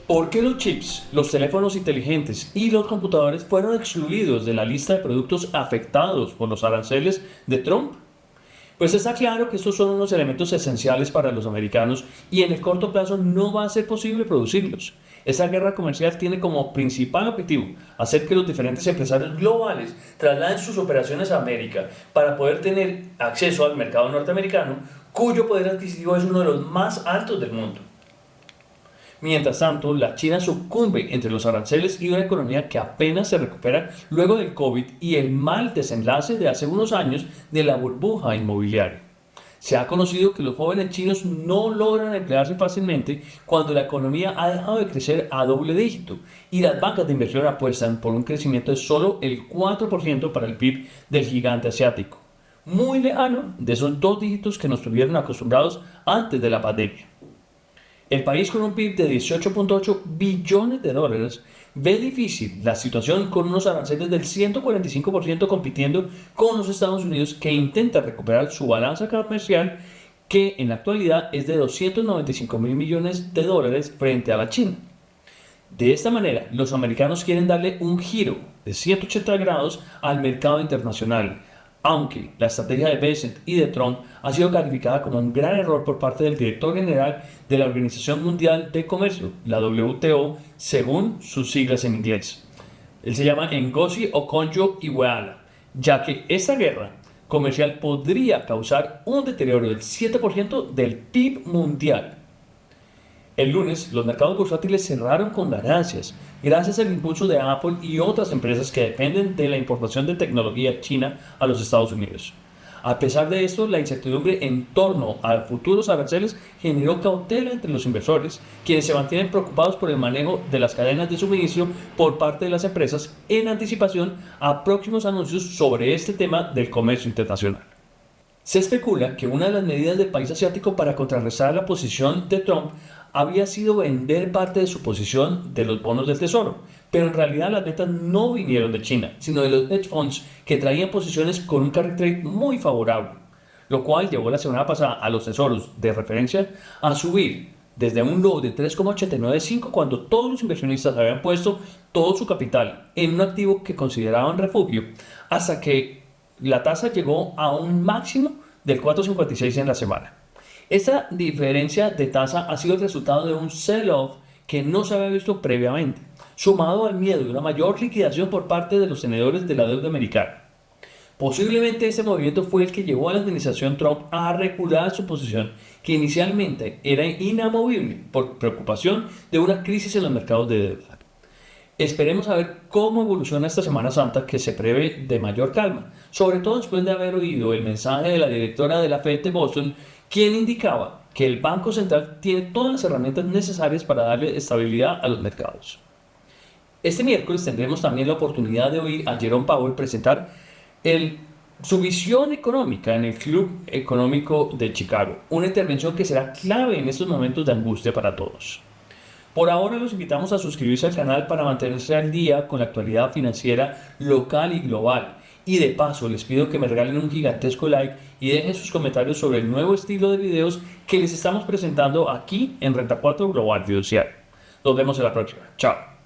¿Por qué los chips, los teléfonos inteligentes y los computadores fueron excluidos de la lista de productos afectados por los aranceles de Trump? Pues está claro que estos son unos elementos esenciales para los americanos y en el corto plazo no va a ser posible producirlos. Esta guerra comercial tiene como principal objetivo hacer que los diferentes empresarios globales trasladen sus operaciones a América para poder tener acceso al mercado norteamericano, cuyo poder adquisitivo es uno de los más altos del mundo. Mientras tanto, la China sucumbe entre los aranceles y una economía que apenas se recupera luego del COVID y el mal desenlace de hace unos años de la burbuja inmobiliaria. Se ha conocido que los jóvenes chinos no logran emplearse fácilmente cuando la economía ha dejado de crecer a doble dígito y las bancas de inversión apuestan por un crecimiento de solo el 4% para el PIB del gigante asiático, muy lejano de esos dos dígitos que nos tuvieron acostumbrados antes de la pandemia. El país con un PIB de 18.8 billones de dólares ve difícil la situación con unos aranceles del 145% compitiendo con los Estados Unidos, que intenta recuperar su balanza comercial, que en la actualidad es de 295 mil millones de dólares frente a la China. De esta manera, los americanos quieren darle un giro de 180 grados al mercado internacional, aunque la estrategia de Bessent y de Trump ha sido calificada como un gran error por parte del director general de la Organización Mundial de Comercio, la WTO, según sus siglas en inglés. Él se llama Ngozi Okonjo-Iweala, ya que esta guerra comercial podría causar un deterioro del 7% del PIB mundial. El lunes, los mercados bursátiles cerraron con ganancias, gracias al impulso de Apple y otras empresas que dependen de la importación de tecnología china a los Estados Unidos. A pesar de esto, la incertidumbre en torno a futuros aranceles generó cautela entre los inversores, quienes se mantienen preocupados por el manejo de las cadenas de suministro por parte de las empresas en anticipación a próximos anuncios sobre este tema del comercio internacional. Se especula que una de las medidas del país asiático para contrarrestar la posición de Trump había sido vender parte de su posición de los bonos del tesoro, pero en realidad las ventas no vinieron de China, sino de los hedge funds que traían posiciones con un carry trade muy favorable, lo cual llevó la semana pasada a los tesoros de referencia a subir desde un low de 3,895 cuando todos los inversionistas habían puesto todo su capital en un activo que consideraban refugio, hasta que la tasa llegó a un máximo del 4,56 en la semana. Esta diferencia de tasa ha sido el resultado de un sell-off que no se había visto previamente, sumado al miedo de una mayor liquidación por parte de los tenedores de la deuda americana. Posiblemente este movimiento fue el que llevó a la administración Trump a recular su posición, que inicialmente era inamovible por preocupación de una crisis en los mercados de deuda. Esperemos a ver cómo evoluciona esta Semana Santa, que se prevé de mayor calma, sobre todo después de haber oído el mensaje de la directora de la Fed de Boston, quien indicaba que el Banco Central tiene todas las herramientas necesarias para darle estabilidad a los mercados. Este miércoles tendremos también la oportunidad de oír a Jerome Powell presentar su visión económica en el Club Económico de Chicago, una intervención que será clave en estos momentos de angustia para todos. Por ahora los invitamos a suscribirse al canal para mantenerse al día con la actualidad financiera local y global. Y de paso les pido que me regalen un gigantesco like y dejen sus comentarios sobre el nuevo estilo de videos que les estamos presentando aquí en Renta 4 Global Fiduciario. Nos vemos en la próxima. Chao.